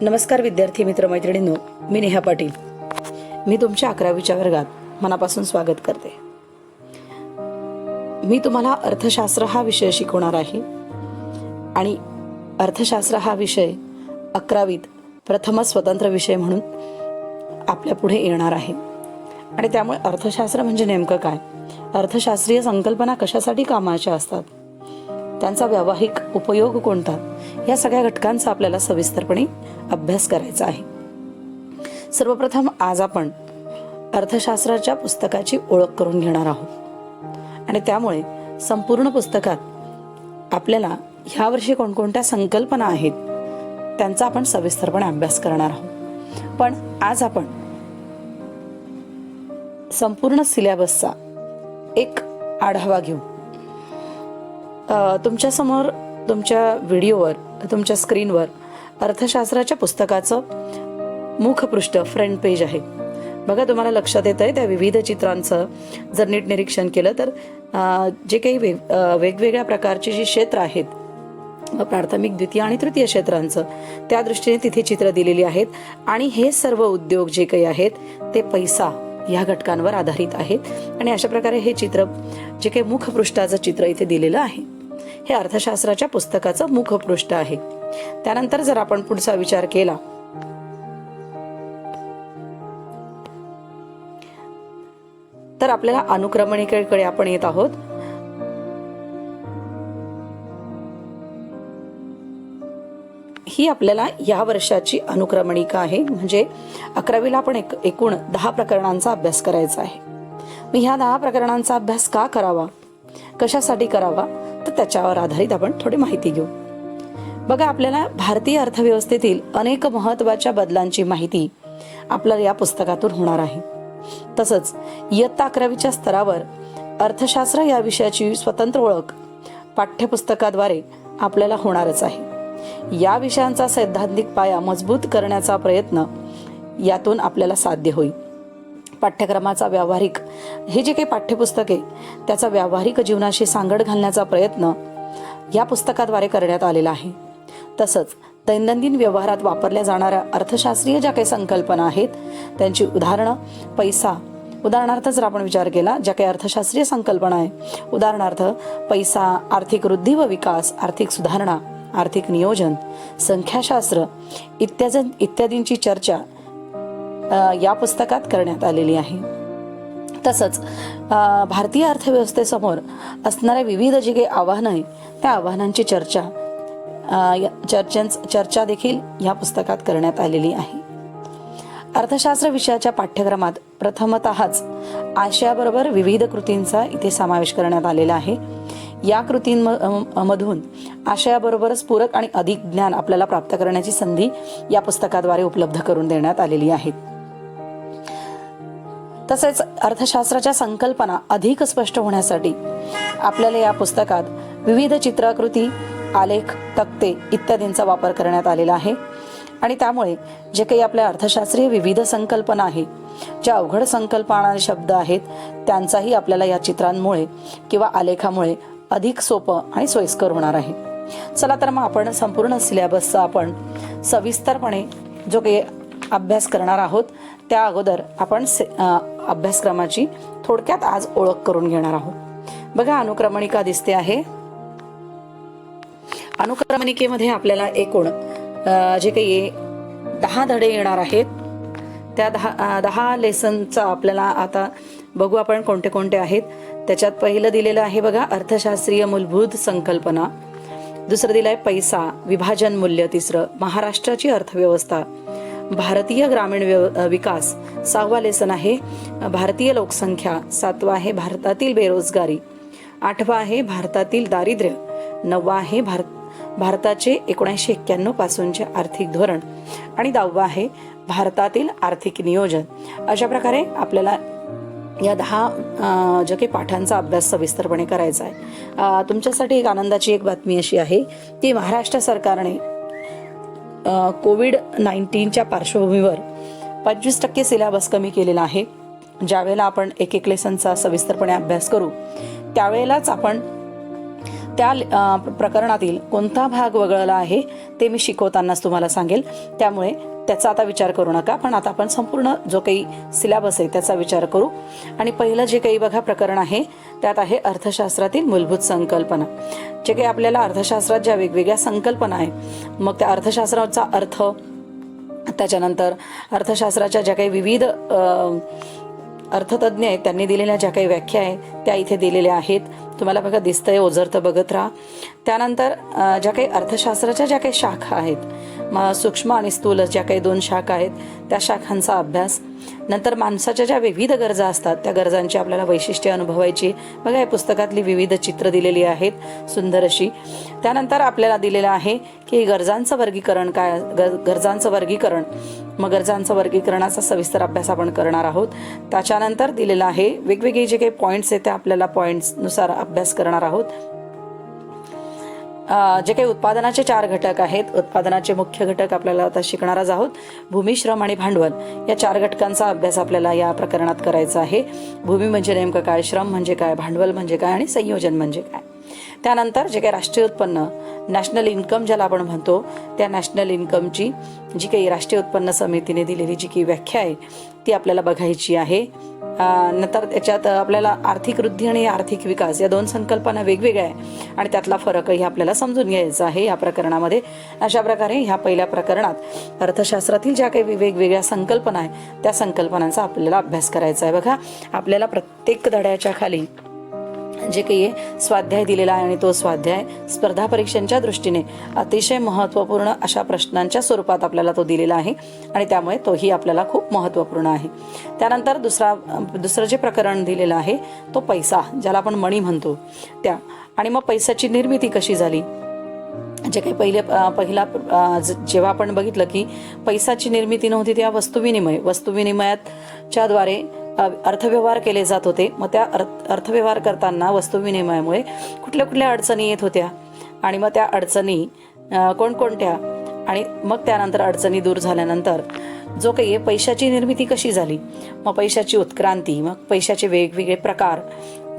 नमस्कार विद्यार्थी मित्र मैत्रिणींनो, मी नेहा पाटील. मी तुमच्या 11वीच्या वर्गात मनापासून स्वागत करते. मी तुम्हाला अर्थशास्त्र हा विषय शिकवणार आहे आणि अर्थशास्त्र हा विषय 11वीत प्रथमच स्वतंत्र विषय म्हणून आपल्या पुढे येणार आहे. आणि त्यामुळे अर्थशास्त्र म्हणजे नेमकं काय, अर्थशास्त्रीय संकल्पना कशासाठी कामाच्या असतात, त्यांचा व्यावहारिक उपयोग कोणता, या सगळ्या घटकांचा आपल्याला सविस्तरपणे अभ्यास करायचा आहे. सर्वप्रथम आज आपण अर्थशास्त्राच्या पुस्तकाची ओळख करून घेणार आहोत आणि त्यामुळे संपूर्ण पुस्तकात आपल्याला ह्या वर्षी कोणकोणत्या संकल्पना आहेत त्यांचा आपण सविस्तरपणे अभ्यास करणार आहोत. पण आज आपण संपूर्ण सिलेबसचा एक आढावा घेऊ. तुमच्या समोर तुमच्या व्हिडिओवर तुमच्या स्क्रीनवर अर्थशास्त्राच्या पुस्तकाचं मुखपृष्ठ फ्रंट पेज आहे. बघा, तुम्हाला लक्षात येत आहे त्या विविध चित्रांचं जर नीट निरीक्षण केलं तर जे काही वेगवेगळ्या प्रकारची जी क्षेत्र आहेत, प्राथमिक, द्वितीय आणि तृतीय क्षेत्रांचं, त्या दृष्टीने तिथे चित्र दिलेली आहेत. आणि हे सर्व उद्योग जे काही आहेत ते पैसा या घटकांवर आधारित आहेत. आणि अशा प्रकारे हे चित्र, जे काही मुखपृष्ठाचं चित्र इथे दिलेलं आहे, हे अर्थशास्त्राच्या पुस्तकाचं मुखपृष्ठ आहे. त्यानंतर जर आपण पुढचा विचार केला तर आपल्याला अनुक्रमणिकेकडे आपण येत आहोत. ही आपल्याला या वर्षाची अनुक्रमणिका आहे. म्हणजे 11वीला आपण एकूण 10 प्रकरणांचा अभ्यास करायचा आहे. मग ह्या 10 प्रकरणांचा अभ्यास का करावा, कशासाठी करावा, तर त्याच्यावर आधारित आपण थोडी माहिती घेऊ. बघा, आपल्याला भारतीय अर्थव्यवस्थेतील अनेक महत्त्वाच्या बदलांची माहिती आपल्याला या पुस्तकातून होणार आहे. तसंच इयत्ता 11वीच्या स्तरावर अर्थशास्त्र या विषयाची स्वतंत्र ओळख पाठ्यपुस्तकाद्वारे आपल्याला होणारच आहे. या विषयांचा सैद्धांतिक पाया मजबूत करण्याचा प्रयत्न यातून आपल्याला साध्य होईल. पाठ्यक्रमाचा व्यावहारिक, हे जे काही पाठ्यपुस्तक आहे त्याचा व्यावहारिक जीवनाशी सांगड घालण्याचा प्रयत्न या पुस्तकाद्वारे करण्यात आलेला आहे. तसंच दैनंदिन व्यवहारात वापरल्या जाणाऱ्या अर्थशास्त्रीय ज्या काही संकल्पना आहेत त्यांची उदाहरणं, पैसा, उदाहरणार्थ जर आपण विचार केला, ज्या काही अर्थशास्त्रीय संकल्पना आहे, उदाहरणार्थ पैसा, आर्थिक वृद्धी व विकास, आर्थिक सुधारणा, आर्थिक नियोजन, संख्याशास्त्र इत्यादींची चर्चा या पुस्तकात करण्यात आलेली आहे. तसंच भारतीय अर्थव्यवस्थेसमोर असणाऱ्या विविध जे काही आव्हानं आहेत त्या आव्हानांची चर्चा देखील या पुस्तकात करण्यात आलेली आहे. अर्थशास्त्र विषयाच्या पाठ्यक्रमात प्रथमतःच आशयाबरोबर विविध कृतींचा इथे समावेश करण्यात आलेला आहे. या कृतींमधून आशयाबरोबरच पूरक आणि अधिक ज्ञान आपल्याला प्राप्त करण्याची संधी या पुस्तकाद्वारे उपलब्ध करून देण्यात आलेली आहे. तसेच अर्थशास्त्राच्या संकल्पना अधिक स्पष्ट होण्यासाठी आपल्याला या पुस्तकात विविध चित्राकृती, आलेख, तक्ते इत्यादींचा वापर करण्यात आलेला आहे. आणि त्यामुळे जे काही आपल्या अर्थशास्त्रीय विविध संकल्पना आहेत, ज्या अवघड संकल्पना शब्द आहेत, त्यांचाही आपल्याला या चित्रांमुळे किंवा आलेखामुळे अधिक सोपं आणि सोयीस्कर होणार आहे. चला तर मग आपण संपूर्ण सिलेबसचा आपण सविस्तरपणे जो काही अभ्यास करणार आहोत त्या अगोदर आपण अभ्यासक्रमाची थोडक्यात आज ओळख करून घेणार आहोत. बघा, अनुक्रमणिका दिसते आहे. अनुक्रमणिकेमध्ये आपल्याला एकूण जे काही 10 धडे येणार आहेत त्या 10 लेसनचा आपल्याला आता बघू आपण कोणते कोणते आहेत. त्याच्यात पहिलं दिलेलं आहे बघा, अर्थशास्त्रीय मूलभूत संकल्पना. दुसरं दिलं आहे पैसा, विभाजन मूल्य. तिसरं महाराष्ट्राची अर्थव्यवस्था, भारतीय ग्रामीण विकास. 6वा लेसन आहे भारतीय लोकसंख्या. 7वा आहे भारतातील बेरोजगारी. 8वा आहे भारतातील दारिद्र्य. 9वा आहे भारताचे 1991 पासूनचे आर्थिक धोरण. आणि 10वा आहे भारतातील आर्थिक नियोजन. अशा प्रकारे आपल्याला या 10 ज्या काही पाठांचा अभ्यास सविस्तरपणे करायचा आहे. तुमच्यासाठी एक आनंदाची एक बातमी अशी आहे की महाराष्ट्र सरकारने कोविड-19च्या पार्श्वभूमीवर 25% सिलेबस कमी केलेला आहे. ज्यावेळेला आपण एक लेसनचा सविस्तरपणे अभ्यास करू त्यावेळेलाच आपण त्या प्रकरणातील कोणता भाग वगळला आहे ते मी शिकवतानाच तुम्हाला सांगेल. त्यामुळे त्याचा आता विचार करू नका, पण आता आपण संपूर्ण जो काही सिलेबस आहे त्याचा विचार करू. आणि पहिलं जे काही बघा प्रकरण आहे त्यात आहे अर्थशास्त्रातील मूलभूत संकल्पना. जे काही आपल्याला अर्थशास्त्रात ज्या वेगवेगळ्या संकल्पना आहे, मग त्या अर्थशास्त्राचा अर्थ, त्याच्यानंतर अर्थशास्त्राच्या ज्या काही विविध अर्थतज्ञ आहेत त्यांनी दिलेल्या ज्या काही व्याख्या आहे त्या इथे दिलेल्या आहेत. तुम्हाला बघा दिसतंय, ओझर तर बघत राहा. त्यानंतर ज्या काही अर्थशास्त्राच्या ज्या काही शाखा आहेत, सूक्ष्म आणि स्थूल ज्या काही 2 शाखा आहेत त्या शाखांचा अभ्यास. नंतर माणसाच्या ज्या विविध गरजा असतात त्या गरजांची आपल्याला वैशिष्ट्ये अनुभवायची. बघा या पुस्तकातली विविध चित्र दिलेली आहेत सुंदर अशी. त्यानंतर आपल्याला दिलेलं आहे की गरजांचं वर्गीकरण काय, गरजांचं वर्गीकरण, मग गरजांचं वर्गीकरणाचा सविस्तर अभ्यास आपण करणार आहोत. त्याच्यानंतर दिलेलं आहे वेगवेगळे जे काही पॉईंट्स आहेत त्या आपल्याला पॉईंट्सनुसार अभ्यास करणार आहोत. जे काही उत्पादनाचे 4 घटक आहेत, उत्पादनाचे मुख्य घटक आपल्याला आता शिकणारच आहोत. भूमी, श्रम आणि भांडवल या 4 घटकांचा अभ्यास आपल्याला या प्रकरणात करायचा आहे. भूमी म्हणजे नेमकं काय, श्रम म्हणजे काय, भांडवल म्हणजे काय आणि संयोजन म्हणजे काय. त्यानंतर जे काही राष्ट्रीय उत्पन्न, नॅशनल इन्कम ज्याला आपण म्हणतो, त्या नॅशनल इन्कमची जी काही राष्ट्रीय उत्पन्न समितीने दिलेली जी काही व्याख्या आहे ती आपल्याला बघायची आहे. नंतर त्याच्यात आपल्याला आर्थिक वृद्धी आणि आर्थिक विकास या 2 संकल्पना वेगवेगळ्या आहे आणि त्यातला फरकही आपल्याला समजून घ्यायचा आहे या प्रकरणामध्ये. अशा प्रकारे ह्या पहिल्या प्रकरणात अर्थशास्त्रातील ज्या काही वेगवेगळ्या संकल्पना आहे त्या संकल्पनांचा आपल्याला अभ्यास करायचा आहे. बघा आपल्याला प्रत्येक धड्याच्या खाली जे काही स्वाध्याय दिलेला आहे आणि तो स्वाध्याय स्पर्धा परीक्षांच्या दृष्टीने अतिशय महत्त्वपूर्ण अशा प्रश्नांच्या स्वरूपात आपल्याला तो दिलेला आहे आणि त्यामुळे तोही आपल्याला खूप महत्त्वपूर्ण आहे. त्यानंतर दुसरं जे प्रकरण दिलेलं आहे तो पैसा, ज्याला आपण मनी म्हणतो त्या, आणि मग पैशाची निर्मिती कशी झाली. जे काही पहिला जेव्हा आपण बघितलं की पैशाची निर्मिती नव्हती, त्या वस्तुविनिमयाच्या द्वारे अर्थव्यवहार केले जात होते. मग त्या अर्थव्यवहार करताना वस्तुविनिमयामुळे कुठल्या कुठल्या अडचणी येत होत्या आणि मग त्या अडचणी कोणकोणत्या, आणि मग त्यानंतर अडचणी दूर झाल्यानंतर जो काही पैशाची निर्मिती कशी झाली, मग पैशाची उत्क्रांती, मग पैशाचे वेगवेगळे प्रकार,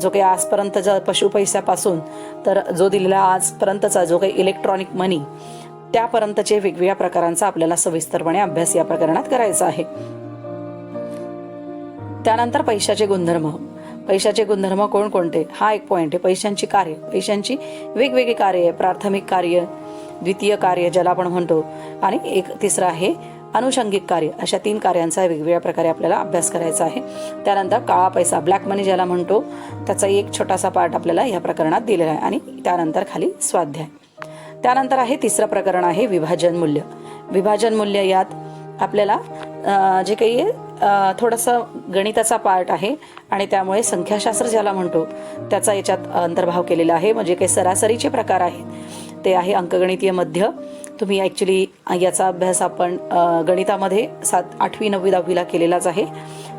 जो काही आजपर्यंतचा पशु पैशापासून तर जो दिलेला आजपर्यंतचा जो काही इलेक्ट्रॉनिक मनी त्यापर्यंतचे वेगवेगळ्या प्रकारांचा आपल्याला सविस्तरपणे अभ्यास या प्रकरणात करायचा आहे. त्यानंतर पैशाचे गुणधर्म कोणकोणते हा एक पॉईंट आहे. पैशांची कार्य, पैशांची वेगवेगळी कार्य आहे, प्राथमिक कार्य, द्वितीय कार्य ज्याला आपण म्हणतो, आणि एक तिसरं आहे अनुषंगिक कार्य. अशा 3 कार्यांचा वेगवेगळ्या प्रकारे आपल्याला अभ्यास करायचा आहे. त्यानंतर काळा पैसा, ब्लॅक मनी ज्याला म्हणतो, त्याचा एक छोटासा पार्ट आपल्याला या प्रकरणात दिलेला आहे आणि त्यानंतर खाली स्वाध्याय. त्यानंतर आहे तिसरं प्रकरण आहे विभाजन मूल्य. यात आपल्याला जे काही थोडंसं गणिताचा पार्ट आहे आणि त्यामुळे संख्याशास्त्र ज्याला म्हणतो त्याचा याच्यात अंतर्भाव केलेला आहे. म्हणजे काही सरासरीचे प्रकार आहेत ते आहे अंकगणितीय मध्य. तुम्ही ॲक्च्युली याचा अभ्यास आपण गणितामध्ये 7वी, 8वी, 9वी, 10वीला केलेलाच आहे,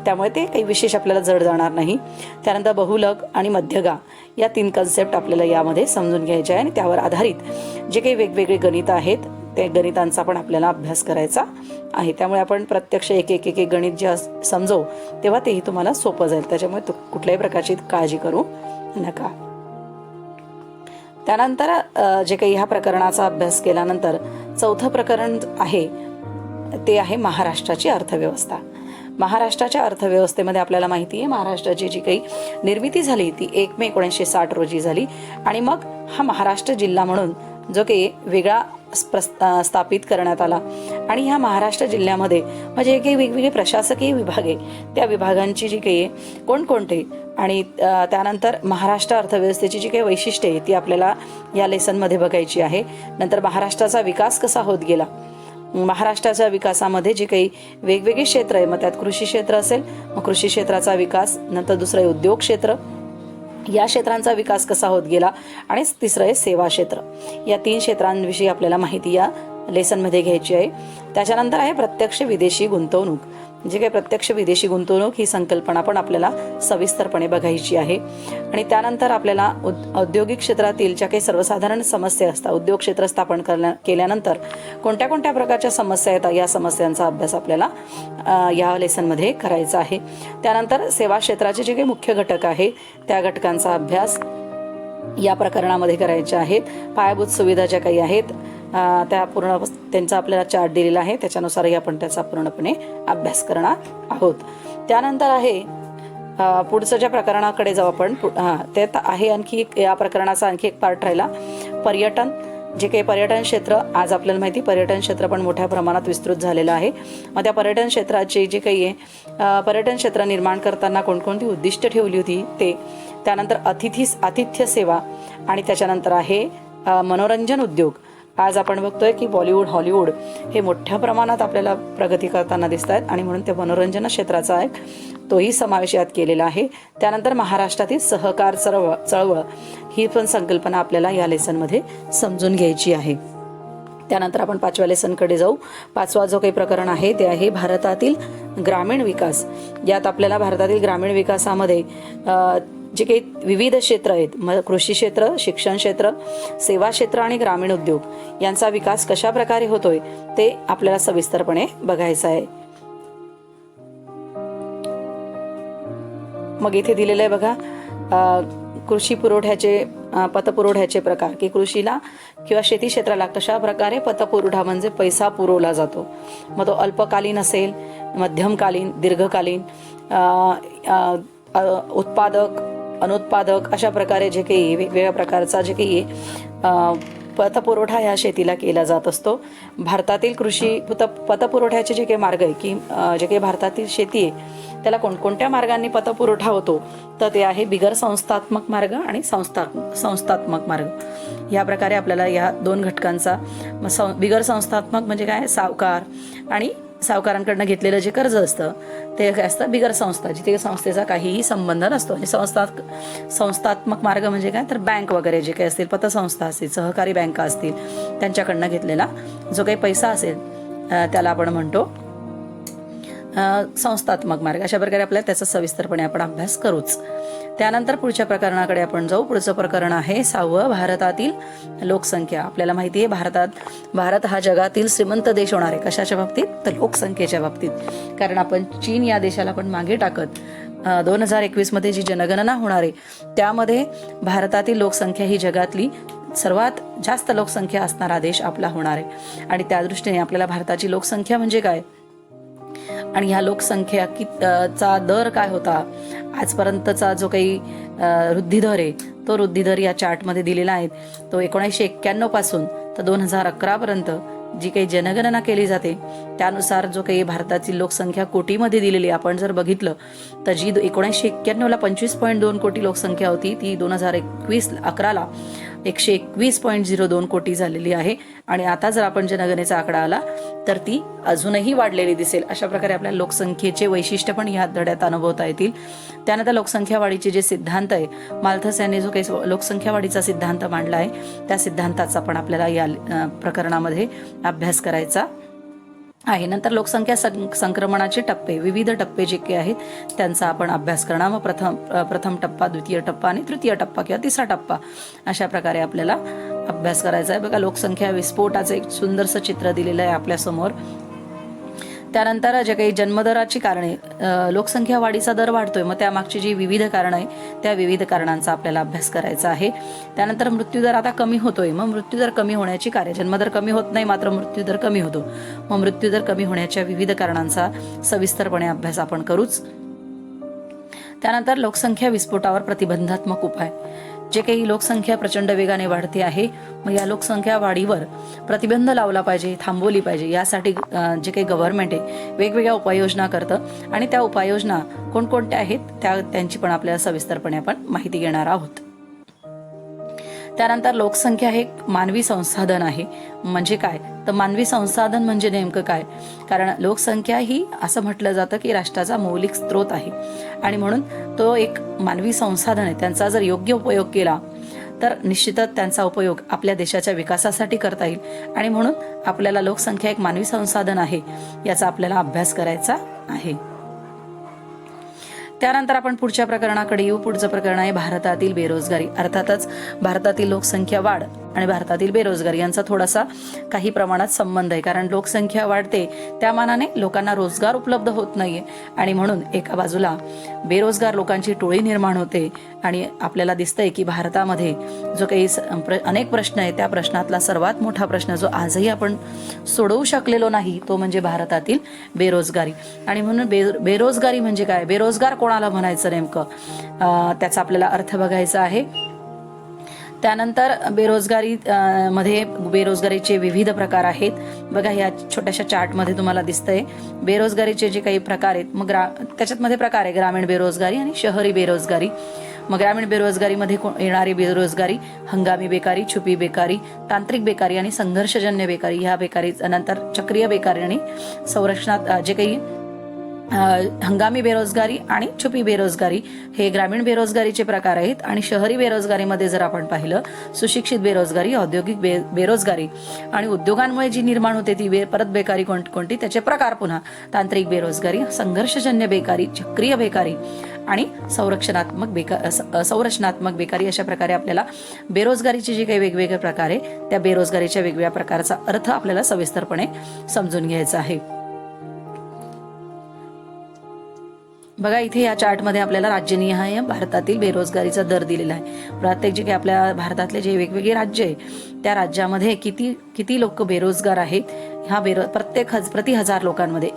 त्यामुळे ते काही विशेष आपल्याला जड जाणार नाही. त्यानंतर बहुलक आणि मध्यगा या 3 कन्सेप्ट आपल्याला यामध्ये समजून घ्यायचे आहे आणि त्यावर आधारित जे काही वेगवेगळे गणित आहेत ते गणितांचा पण आपल्याला अभ्यास करायचा आहे. त्यामुळे आपण प्रत्यक्ष एक गणित जे समजवू तेव्हा तेही तुम्हाला सोपं जाईल, त्याच्यामुळे कुठल्याही प्रकारची काळजी करू नका. त्यानंतर जे काही ह्या प्रकरणाचा अभ्यास केल्यानंतर 4थं प्रकरण आहे ते आहे महाराष्ट्राची अर्थव्यवस्था. महाराष्ट्राच्या अर्थव्यवस्थेमध्ये आपल्याला माहिती आहे महाराष्ट्राची जी काही निर्मिती झाली ती 1 मे 1960 रोजी झाली आणि मग हा महाराष्ट्र जिल्हा म्हणून जो काही वेगळा स्थापित करण्यात आला आणि ह्या महाराष्ट्र जिल्ह्यामध्ये म्हणजे काही वेगवेगळे प्रशासकीय विभाग आहे त्या विभागांची जी काही कोणकोणते आणि त्यानंतर महाराष्ट्र अर्थव्यवस्थेची जी काही वैशिष्ट्ये आहे ती आपल्याला या लेसनमध्ये बघायची आहे. नंतर महाराष्ट्राचा विकास कसा होत गेला, महाराष्ट्राच्या विकासामध्ये जे काही वेगवेगळे क्षेत्र आहे, मग त्यात कृषी क्षेत्र असेल, मग कृषी क्षेत्राचा विकास, नंतर दुसरं आहे उद्योग क्षेत्र, या क्षेत्रांचा विकास कसा होत गेला, आणि तिसरं आहे सेवा क्षेत्र. या 3 क्षेत्रांविषयी आपल्याला माहिती या लेसनमध्ये घ्यायची आहे. त्याच्यानंतर आहे प्रत्यक्ष विदेशी गुंतवणूक. जे काही प्रत्यक्ष विदेशी गुंतवणूक ही संकल्पना पण आपल्याला सविस्तरपणे बघायची आहे. आणि त्यानंतर आपल्याला औद्योगिक क्षेत्रातील ज्या काही सर्वसाधारण समस्या असतात, उद्योग क्षेत्र स्थापन केल्यानंतर कोणत्या कोणत्या प्रकारच्या समस्या येतात या समस्यांचा अभ्यास आपल्याला या लेसनमध्ये करायचा आहे. त्यानंतर सेवा क्षेत्राचे जे काही मुख्य घटक आहे त्या घटकांचा अभ्यास, या प्रकरणामध्ये करायच्या आहेत. पायाभूत सुविधा ज्या काही आहेत त्या पूर्ण त्यांचा आपल्याला चार्ट दिलेला आहे, त्याच्यानुसारही आपण त्याचा पूर्णपणे अभ्यास करणार आहोत. त्यानंतर आहे पुढचं ज्या प्रकरणाकडे जाऊ आपण, ते आहे आणखी या प्रकरणाचा आणखी एक पार्ट राहिला, पर्यटन. जे काही पर्यटन क्षेत्र, आज आपल्याला माहिती पर्यटन क्षेत्र पण मोठ्या प्रमाणात विस्तृत झालेलं आहे. मग त्या पर्यटन क्षेत्राची जे काही आहे, पर्यटन क्षेत्र निर्माण करताना कोणकोणती उद्दिष्ट ठेवली होती ते, त्यानंतर आतिथ्य सेवा, आणि त्याच्यानंतर आहे मनोरंजन उद्योग. आज आपण बघतोय की बॉलिवूड, हॉलिवूड हे मोठ्या प्रमाणात आपल्याला प्रगती करताना दिसत आहेत, आणि म्हणून त्या मनोरंजन क्षेत्राचा एक तोही समावेश यात केलेला आहे. त्यानंतर महाराष्ट्रातील सहकार चळवळ ही पण संकल्पना आपल्याला या लेसनमध्ये समजून घ्यायची आहे. त्यानंतर आपण 5व्या लेसनकडे जाऊ. 5वा जो काही प्रकरण आहे ते आहे भारतातील ग्रामीण विकास. यात आपल्याला भारतातील ग्रामीण विकासामध्ये जे काही विविध क्षेत्र आहेत, कृषी क्षेत्र, शिक्षण क्षेत्र, सेवा क्षेत्र आणि ग्रामीण उद्योग यांचा विकास कशा प्रकारे होतोय ते आपल्याला सविस्तरपणे बघायचं आहे. मग इथे दिलेलं आहे बघा, कृषी पुरवठ्याचे पतपुरवठ्याचे प्रकार, की कृषीला किंवा शेती क्षेत्राला कशा प्रकारे पतपुरवठा म्हणजे पैसा पुरवला जातो. मग तो अल्पकालीन असेल, मध्यमकालीन, दीर्घकालीन, उत्पादक, अनुत्पादक, अशा प्रकारे जे काही वेगवेगळ्या प्रकारचा जे काही पतपुरवठा या शेतीला केला जात असतो. भारतातील कृषी पतपुरवठ्याचे जे काही मार्ग आहे, की जे काही भारतातील शेती आहे त्याला कोणकोणत्या मार्गांनी पतपुरवठा होतो, तर ते आहे बिगर संस्थात्मक मार्ग आणि संस्थात्मक मार्ग. या प्रकारे आपल्याला या दोन घटकांचा, बिगर संस्थात्मक म्हणजे काय, सावकार आणि सावकारांकडनं घेतलेलं जे कर्ज असतं ते काय असतं, बिगर संस्था, जिथे संस्थेचा काहीही संबंध नसतो. आणि संस्थात्मक मार्ग म्हणजे काय, तर बँक वगैरे जे काही असतील, पतसंस्था असतील, सहकारी बँका असतील, त्यांच्याकडनं घेतलेला जो काही पैसा असेल त्याला आपण म्हणतो संस्थात्मक मार्ग. अशा प्रकारे आपल्याला त्याचा सविस्तरपणे आपण अभ्यास करूच. त्यानंतर पुढच्या प्रकरणाकडे आपण जाऊ. पुढचं प्रकरण आहे 6वं, भारतातील लोकसंख्या. आपल्याला माहिती आहे भारत हा जगातील श्रीमंत देश होणार आहे. कशाच्या बाबतीत, तर लोकसंख्येच्या बाबतीत. कारण आपण चीन या देशाला पण मागे टाकत 2021 मध्ये जी जनगणना होणार आहे त्यामध्ये भारतातील लोकसंख्या ही जगातली सर्वात जास्त लोकसंख्या असणारा देश आपला होणार आहे. आणि त्या दृष्टीने आपल्याला भारताची लोकसंख्या म्हणजे काय आणि ह्या लोकसंख्या चा दर काय होता, आजपर्यंतचा जो काही वृद्धी दर आहे तो वृद्धी दर या चार्टमध्ये दिलेला आहे. तो 1991 पासून तर 2011 पर्यंत जी काही जनगणना केली जाते त्यानुसार जो काही भारताची लोकसंख्या कोटीमध्ये दिलेली आपण जर बघितलं तर जी 1991ला 25.2 कोटी लोकसंख्या होती ती 2011ला 121.02 कोटी झालेली आहे. आणि आता जर आपण जनगणनेचा आकडा आला तर ती अजूनही वाढलेली दिसेल. अशा प्रकारे आपल्या लोकसंख्येचे वैशिष्ट्य पण या धड्यात अनुभवता येतील. त्यानंतर लोकसंख्या वाढीचे जे सिद्धांत आहे, माल्थस यांनी जो काही लोकसंख्या वाढीचा सिद्धांत मांडला आहे त्या सिद्धांताचा पण आपल्याला या प्रकरणामध्ये अभ्यास करायचा आहे. नंतर लोकसंख्या संक्रमणाचे टप्पे, विविध टप्पे जे काही आहेत त्यांचा आपण अभ्यास करणार. मग प्रथम टप्पा, द्वितीय टप्पा आणि तृतीय टप्पा किंवा तिसरा टप्पा अशा प्रकारे आपल्याला अभ्यास करायचा आहे. बघा, लोकसंख्या विस्फोटाचं एक सुंदरसं चित्र दिलेलं आहे आपल्यासमोर. त्यानंतर जे काही जन्मदराची कारणे, लोकसंख्या वाढीचा दर वाढतोय मग त्यामागची जी विविध कारणं आहे त्या विविध कारणांचा आपल्याला अभ्यास करायचा आहे. त्यानंतर मृत्यूदर आता कमी होतोय, मग मृत्यूदर कमी होण्याची कार्य, जन्मदर कमी होत नाही मात्र मृत्यूदर कमी होतो, मग मृत्यूदर कमी होण्याच्या विविध कारणांचा सविस्तरपणे अभ्यास आपण करूच. त्यानंतर लोकसंख्या विस्फोटावर प्रतिबंधात्मक उपाय, जे काही लोकसंख्या प्रचंड वेगाने वाढते आहे मग या लोकसंख्या वाढीवर प्रतिबंध लावला पाहिजे, थांबवली पाहिजे. यासाठी जे काही गव्हर्नमेंट आहे वेगवेगळ्या उपाययोजना करतं आणि त्या उपाययोजना कोणकोणत्या आहेत त्यांची पण आपल्याला सविस्तरपणे आपण माहिती घेणार आहोत. त्यानंतर लोकसंख्या हे मानवी संसाधन आहे. म्हणजे काय, तर मानवी संसाधन म्हणजे नेमकं काय, कारण लोकसंख्या ही असं म्हटलं जातं की राष्ट्राचा मौलिक स्रोत आहे आणि म्हणून तो एक मानवी संसाधन आहे. त्यांचा जर योग्य उपयोग केला तर निश्चितच त्यांचा उपयोग आपल्या देशाच्या विकासासाठी करता येईल आणि म्हणून आपल्याला लोकसंख्या एक मानवी संसाधन आहे याचा आपल्याला अभ्यास करायचा आहे. त्यानंतर आपण पुढच्या प्रकरणाकडे येऊ. पुढचं प्रकरण आहे भारतातील बेरोजगारी. अर्थातच भारतातील लोकसंख्या वाढ आणि भारतातील बेरोजगारी यांचा थोडासा काही प्रमाणात संबंध आहे. कारण लोकसंख्या वाढते त्या मानाने लोकांना रोजगार उपलब्ध होत नाहीये आणि म्हणून एका बाजूला बेरोजगार लोकांची टोळी निर्माण होते आणि आपल्याला दिसतंय की भारतामध्ये जो काही अनेक प्रश्न आहे त्या प्रश्नातला सर्वात मोठा प्रश्न जो आजही आपण सोडवू शकलेलो नाही तो म्हणजे भारतातील बेरोजगारी. आणि म्हणून बेरोजगारी म्हणजे काय, बेरोजगार कोणाला म्हणायचं नेमकं, त्याचा आपल्याला अर्थ बघायचा आहे. त्यानंतर मध्ये बेरोजगारीचे विविध प्रकार आहेत. बघा या छोट्याशा चार्टमध्ये तुम्हाला दिसतंय बेरोजगारीचे जे काही प्रकार आहेत. मग त्याच्यामध्ये प्रकार आहे ग्रामीण बेरोजगारी आणि शहरी बेरोजगारी. मग ग्रामीण बेरोजगारीमध्ये येणारी बेरोजगारी हंगामी बेकारी, छुपी बेकारी, तांत्रिक बेकारी आणि संघर्षजन्य बेकारी. ह्या बेकारी नंतर चक्रीय बेकारी आणि संरक्षणात जे काही हंगामी बेरोजगारी आणि छुपी बेरोजगारी हे ग्रामीण बेरोजगारीचे प्रकार आहेत. आणि शहरी बेरोजगारीमध्ये जर आपण पाहिलं सुशिक्षित बेरोजगारी, औद्योगिक बेरोजगारी आणि उद्योगांमुळे जी निर्माण होते ती परत बेकारी कोणती त्याचे प्रकार पुन्हा तांत्रिक बेरोजगारी, संघर्षजन्य बेकारी, चक्रीय बेकारी आणि संरचनात्मक बेकारी. अशा प्रकारे आपल्याला बेरोजगारीचे जे काही वेगवेगळे प्रकार आहे त्या बेरोजगारीच्या वेगवेगळ्या प्रकारचा अर्थ आपल्याला सविस्तरपणे समजून घ्यायचा आहे. बघा इथे या चार्टमध्ये आपल्याला राज्यनिहाय भारतातील बेरोजगारीचा दर दिलेला आहे. प्रत्येक जे काही आपल्या भारतातले जे वेगवेगळे राज्य आहे त्या राज्यामध्ये किती लोक बेरोजगार आहेत ह्या प्रति 1000 लोकांमध्ये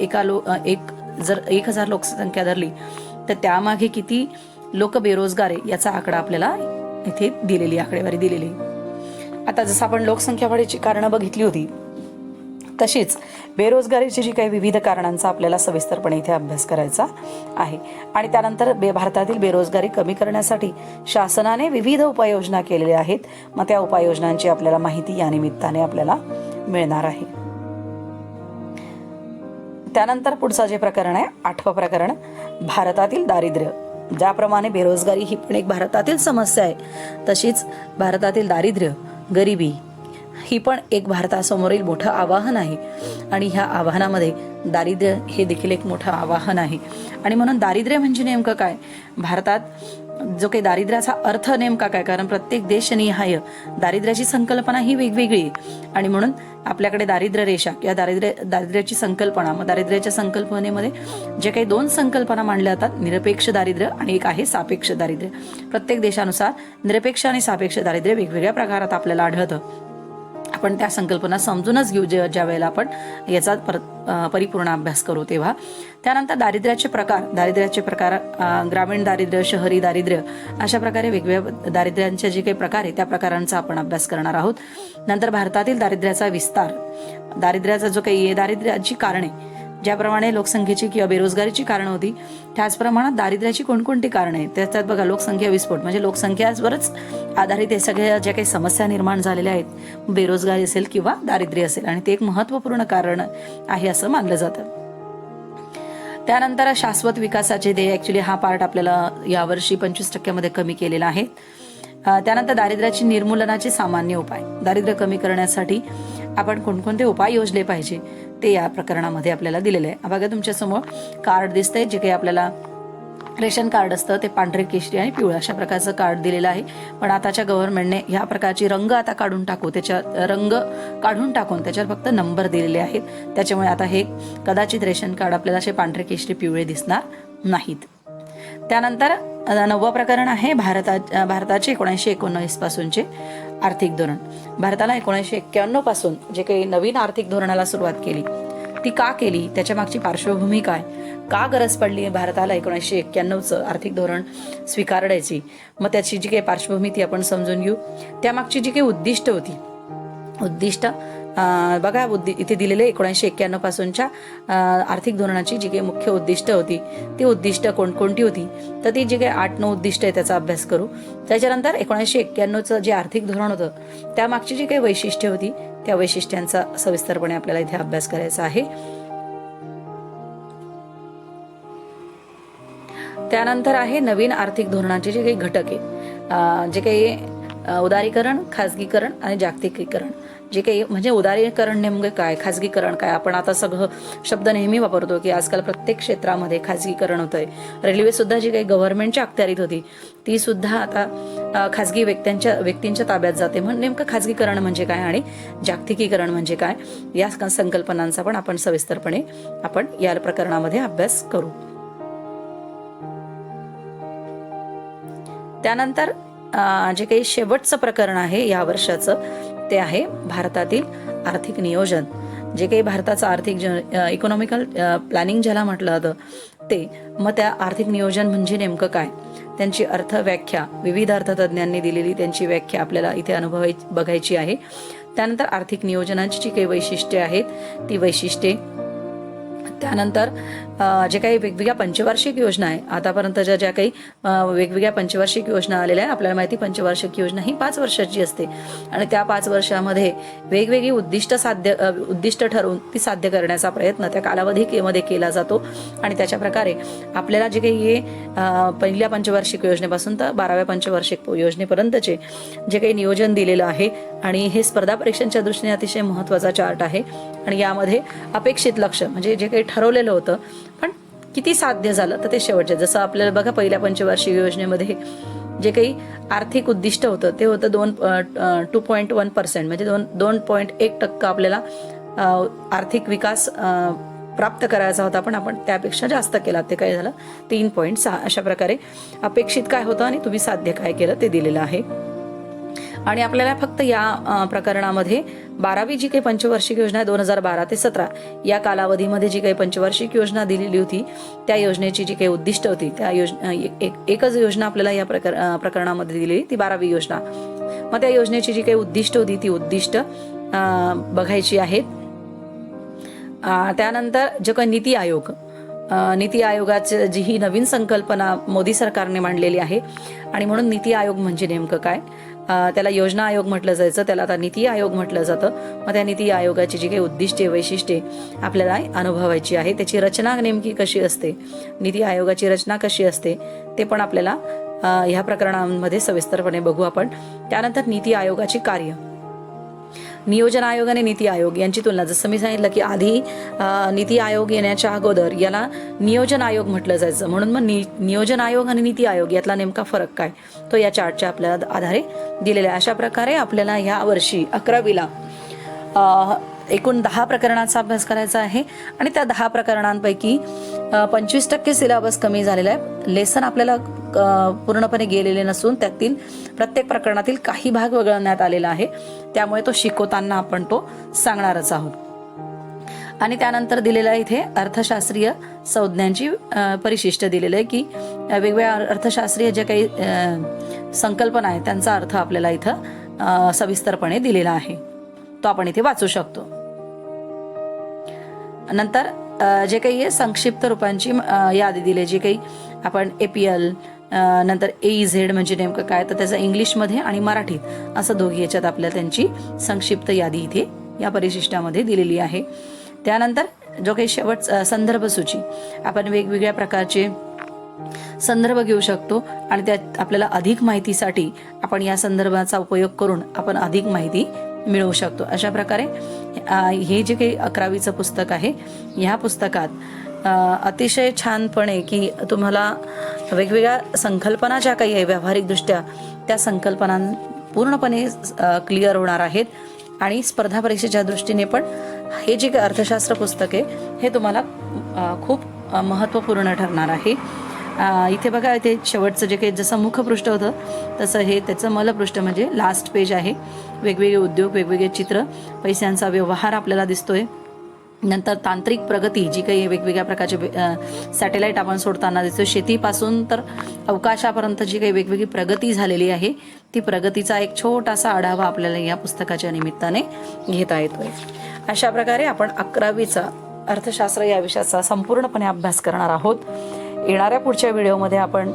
जर 1000 लोकसंख्या धरली तर त्यामागे किती लोक बेरोजगार आहे याचा आकडा आपल्याला इथे आकडेवारी दिलेली. आता जसं आपण लोकसंख्या वाढीची कारणं बघितली होती तशीच बेरोजगारीची जी काही विविध कारणांचा आपल्याला सविस्तरपणे इथे अभ्यास करायचा आहे. आणि त्यानंतर भारतातील बेरोजगारी कमी करण्यासाठी शासनाने विविध उपाययोजना केलेल्या आहेत. मग त्या उपाययोजनांची आपल्याला माहिती या निमित्ताने आपल्याला मिळणार आहे. त्यानंतर पुढचं जे प्रकरण आहे 8वं प्रकरण भारतातील दारिद्र्य. ज्याप्रमाणे बेरोजगारी ही पण एक भारतातील समस्या आहे तशीच भारतातील दारिद्र्य, गरिबी ही पण एक भारतासमोरील मोठं आव्हान आहे. आणि ह्या आव्हानामध्ये दारिद्र्य हे देखील एक मोठं आव्हान आहे. आणि म्हणून दारिद्र्य म्हणजे नेमकं काय, भारतात जो काही दारिद्र्याचा अर्थ नेमका काय, कारण प्रत्येक देशनिहाय दारिद्र्याची संकल्पना ही वेगवेगळी आहे. आणि म्हणून आपल्याकडे दारिद्र्य रेषा या दारिद्र्याची संकल्पना, मग दारिद्र्याच्या संकल्पनेमध्ये जे काही 2 संकल्पना मांडल्या जातात, निरपेक्ष दारिद्र्य आणि एक आहे सापेक्ष दारिद्र्य. प्रत्येक देशानुसार निरपेक्ष आणि सापेक्ष दारिद्र्य वेगवेगळ्या प्रकारात आपल्याला आढळतं. आपण त्या संकल्पना समजूनच घेऊ ज्या वेळेला आपण याचा परिपूर्ण अभ्यास करू तेव्हा. त्यानंतर दारिद्र्याचे प्रकार ग्रामीण दारिद्र्य, शहरी दारिद्र्य अशा प्रकारे वेगवेगळ्या दारिद्र्यांचे जे काही प्रकार आहे त्या प्रकारांचा आपण अभ्यास करणार आहोत. नंतर भारतातील दारिद्र्याचा विस्तार, दारिद्र्याचा जो काही दारिद्र्याची कारणे, ज्याप्रमाणे लोकसंख्येची किंवा बेरोजगारीची कारणं होती त्याच प्रमाणात दारिद्र्याची कोणकोणती कारणं आहेत त्याच्यात बघा लोकसंख्या विस्फोट म्हणजे लोकसंख्यावरच आधारित हे सगळ्या ज्या काही समस्या निर्माण झालेल्या आहेत, बेरोजगारी असेल किंवा दारिद्र्य असेल, आणि ते एक महत्त्वपूर्ण कारण आहे असं मानलं जातं. त्यानंतर शाश्वत विकासाचे ध्येय, ऍक्च्युली हा पार्ट आपल्याला यावर्षी 25% कमी केलेला आहे. त्यानंतर दारिद्र्याची निर्मूलनाचे सामान्य उपाय, दारिद्र्य कमी करण्यासाठी आपण कोणकोणते उपाय योजले पाहिजे ते या प्रकरणामध्ये आपल्याला दिलेलं आहे. बघा तुमच्यासमोर कार्ड दिसतंय, जे काही आपल्याला रेशन कार्ड असतं ते पांढरे, केशरी आणि पिवळं अशा प्रकारचं कार्ड दिलेलं आहे. पण आताच्या गव्हर्नमेंटने ह्या प्रकारची रंग आता काढून टाकून त्याच्यावर फक्त नंबर दिलेले आहेत. त्याच्यामुळे आता हे कदाचित रेशन कार्ड आपल्याला असे पांढरे, केशरी, पिवळे दिसणार नाहीत. त्यानंतर 9वं प्रकरण आहे भारताचे 1919 पासूनचे आर्थिक धोरण. भारताला 1991 पासून जे काही नवीन आर्थिक धोरणाला सुरुवात केली ती का केली, त्याच्या मागची पार्श्वभूमी काय, का गरज पडली भारताला 1991चं आर्थिक धोरण स्वीकारण्याची, मग त्याची जी काही पार्श्वभूमी ती आपण समजून घेऊ. त्यामागची जी काही उद्दिष्ट बघा इथे दिलेले 1991 पासूनच्या आर्थिक धोरणाची जी काही मुख्य उद्दिष्ट होती ती उद्दिष्ट कोणकोणती होती, तर ती जी काही 8-9 उद्दिष्ट आहे त्याचा अभ्यास करू. त्याच्यानंतर 1991चं जे आर्थिक धोरण होतं त्यामागची जी काही वैशिष्ट्ये होती त्या वैशिष्ट्यांचा सविस्तरपणे आपल्याला इथे अभ्यास करायचा आहे. त्यानंतर आहे नवीन आर्थिक धोरणाचे जे काही घटक आहे, जे काही उदारीकरण, खाजगीकरण आणि जागतिकीकरण. जे काही म्हणजे उदारीकरण नेमकं काय, खाजगीकरण काय, आपण आता सगळं शब्द नेहमी वापरतो की आजकाल प्रत्येक क्षेत्रामध्ये खाजगीकरण होतंय. रेल्वे सुद्धा जी काही गव्हर्नमेंटच्या अखत्यारीत होती ती सुद्धा आता खाजगी व्यक्तींच्या ताब्यात जाते. म्हणून नेमकं खाजगीकरण म्हणजे काय आणि जागतिकीकरण म्हणजे काय या संकल्पनांचा पण आपण सविस्तरपणे आपण या प्रकरणामध्ये अभ्यास करू. त्यानंतर जे काही शेवटचं प्रकरण आहे या वर्षाचं ते आहे भारतातील आर्थिक नियोजन. जे काही भारताचं आर्थिक इकॉनॉमिकल प्लॅनिंग ज्याला म्हटलं जातं ते. मग त्या आर्थिक नियोजन म्हणजे नेमकं काय, त्यांची व्याख्या विविध अर्थतज्ञांनी दिलेली त्यांची व्याख्या आपल्याला इथे बघायची आहे. त्यानंतर आर्थिक नियोजनाची जी काही वैशिष्ट्ये आहेत ती वैशिष्ट्ये, त्यानंतर जे काही वेगवेगळ्या पंचवार्षिक योजना आहे आतापर्यंतच्या ज्या काही वेगवेगळ्या पंचवार्षिक योजना आलेल्या आहेत. आपल्याला माहिती पंचवार्षिक योजना ही 5 वर्षाची असते आणि त्या 5 वर्षामध्ये वेगवेगळी उद्दिष्ट ठरवून ती साध्य करण्याचा प्रयत्न त्या कालावधीमध्ये केला जातो. आणि त्याच्या प्रकारे आपल्याला जे काही हे पहिल्या पंचवार्षिक योजनेपासून तर 12व्या पंचवार्षिक योजनेपर्यंतचे जे काही नियोजन दिलेलं आहे आणि हे स्पर्धा परीक्षांच्या दृष्टीने अतिशय महत्त्वाचा चार्ट आहे. आणि यामध्ये अपेक्षित लक्ष्य म्हणजे जे काही ठरवलेलं होतं पण किती साध्य झालं तर ते शेवटचे. जसं आपल्याला बघा पहिल्या पंचवार्षिक योजनेमध्ये जे काही आर्थिक उद्दिष्ट होतं ते होतं 2.1% म्हणजे 2.1% आपल्याला आर्थिक विकास प्राप्त करायचा होता, पण आपण त्यापेक्षा जास्त केला. ते काय झालं 3.6. अशा प्रकारे अपेक्षित काय होतं आणि तुम्ही साध्य काय केलं ते दिलेलं आहे. आणि आपल्याला फक्त या प्रकरणामध्ये 12वी जी काही पंचवार्षिक योजना आहे 2012 ते 17 या कालावधीमध्ये जी काही पंचवार्षिक योजना दिलेली होती त्या योजनेची जी काही उद्दिष्ट होती त्या एकच योजना आपल्याला या प्रकरणामध्ये दिलेली ती 12वी योजना. मग त्या योजनेची जी काही उद्दिष्ट होती ती उद्दिष्ट बघायची आहेत. त्यानंतर जो काही नीती आयोगाची जी ही नवीन संकल्पना मोदी सरकारने मांडलेली आहे आणि म्हणून नीती आयोग म्हणजे नेमकं काय, त्याला योजना आयोग म्हटलं जायचं, त्याला आता नीती आयोग म्हटलं जातं. मग त्या नीती आयोगाची जी काही उद्दिष्टे वैशिष्ट्ये आपल्याला अनुभवायची आहे, त्याची रचना नेमकी कशी असते, नीती आयोगाची रचना कशी असते ते पण आपल्याला ह्या प्रकरणांमध्ये सविस्तरपणे बघू आपण. त्यानंतर नीती आयोगाची कार्य, नियोजन आयोग आणि नीती आयोग यांची तुलना. जसं मी सांगितलं की आधी नीती आयोग येण्याच्या अगोदर याला नियोजन आयोग म्हटलं जायचं, म्हणून मग नियोजन आयोग आणि नीती आयोग यातला नेमका फरक काय तो या चार्टच्या आपल्याला आधारे दिलेला आहे. अशा प्रकारे आपल्याला या वर्षी 11वीला एकूण 10 प्रकरणांचा अभ्यास करायचा आहे आणि त्या 10 प्रकरणांपैकी 25% सिलेबस कमी झालेला आहे. लेसन आपल्याला पूर्णपणे गेलेले नसून त्यातील प्रत्येक प्रकरणातील काही भाग वगळण्यात आलेला आहे, त्यामुळे तो शिकवताना आपण तो सांगणारच आहोत. आणि त्यानंतर दिलेला इथे अर्थशास्त्रीय संज्ञांची परिशिष्ट दिलेलं आहे की वेगवेगळ्या अर्थशास्त्रीय ज्या काही संकल्पना आहेत त्यांचा अर्थ आपल्याला इथं सविस्तरपणे दिलेला आहे, तो आपण इथे वाचू शकतो. नंतर जे काही संक्षिप्त रूपांची यादी दिली, जे काही आपण APL नंतर AEZ म्हणजे नेमकं काय तर त्याचं इंग्लिशमध्ये आणि मराठीत असं दोघी याच्यात आपल्याला त्यांची संक्षिप्त यादी इथे या परिशिष्टामध्ये दिलेली आहे. त्यानंतर जो काही शेवट संदर्भ सूची, आपण वेगवेगळ्या प्रकारचे संदर्भ घेऊ शकतो आणि त्यात आपल्याला अधिक माहितीसाठी आपण या संदर्भाचा उपयोग करून आपण अधिक माहिती मिळवू शकतो. अशा प्रकारे हे जे काही 11वीचं पुस्तक आहे ह्या पुस्तकात अतिशय छानपणे की तुम्हाला वेगवेगळ्या संकल्पना ज्या काही आहे व्यावहारिकदृष्ट्या त्या संकल्पना पूर्णपणे क्लिअर होणार आहेत. आणि स्पर्धा परीक्षेच्या दृष्टीने पण हे जे काही अर्थशास्त्र पुस्तक आहे हे तुम्हाला खूप महत्त्वपूर्ण ठरणार आहे. इथे बघा इथे शेवटचं जे काही जसं मुखपृष्ठ होतं तसं हे त्याचं मलपृष्ठ म्हणजे लास्ट पेज आहे. वेगवेगळे उद्योग, वेगवेगळे चित्र, पैशांचा व्यवहार आपल्याला दिसतोय. नंतर तांत्रिक प्रगती जी काही वेगवेगळ्या प्रकारचे सॅटेलाईट आपण सोडताना दिसतो, शेतीपासून तर अवकाशापर्यंत जी काही वेगवेगळी प्रगती झालेली आहे ती प्रगतीचा एक छोटासा आढावा आपल्याला या पुस्तकाच्या निमित्ताने घेता येतोय. अशा प्रकारे आपण 11वीचा अर्थशास्त्र या विषयाचा संपूर्णपणे अभ्यास करणार आहोत. येणाऱ्या पुढच्या व्हिडिओमध्ये आपण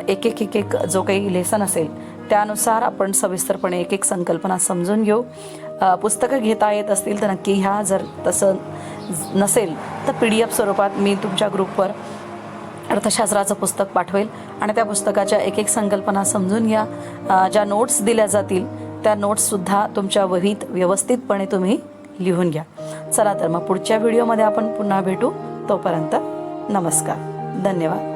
एक एक जो काही लेसन असेल त्यानुसार आपण सविस्तरपणे एक एक संकल्पना समजून घेऊ. पुस्तकं घेता येत असतील तर नक्की ह्या, जर तसं नसेल तर PDF स्वरूपात मी तुमच्या ग्रुपवर अर्थशास्त्राचं पुस्तक पाठवेल आणि त्या पुस्तकाच्या एक एक संकल्पना समजून घ्या. ज्या नोट्स दिल्या जातील त्या नोट्ससुद्धा तुमच्या वहीत व्यवस्थितपणे तुम्ही लिहून घ्या. चला तर मग पुढच्या व्हिडिओमध्ये आपण पुन्हा भेटू. तोपर्यंत नमस्कार. धन्यवाद.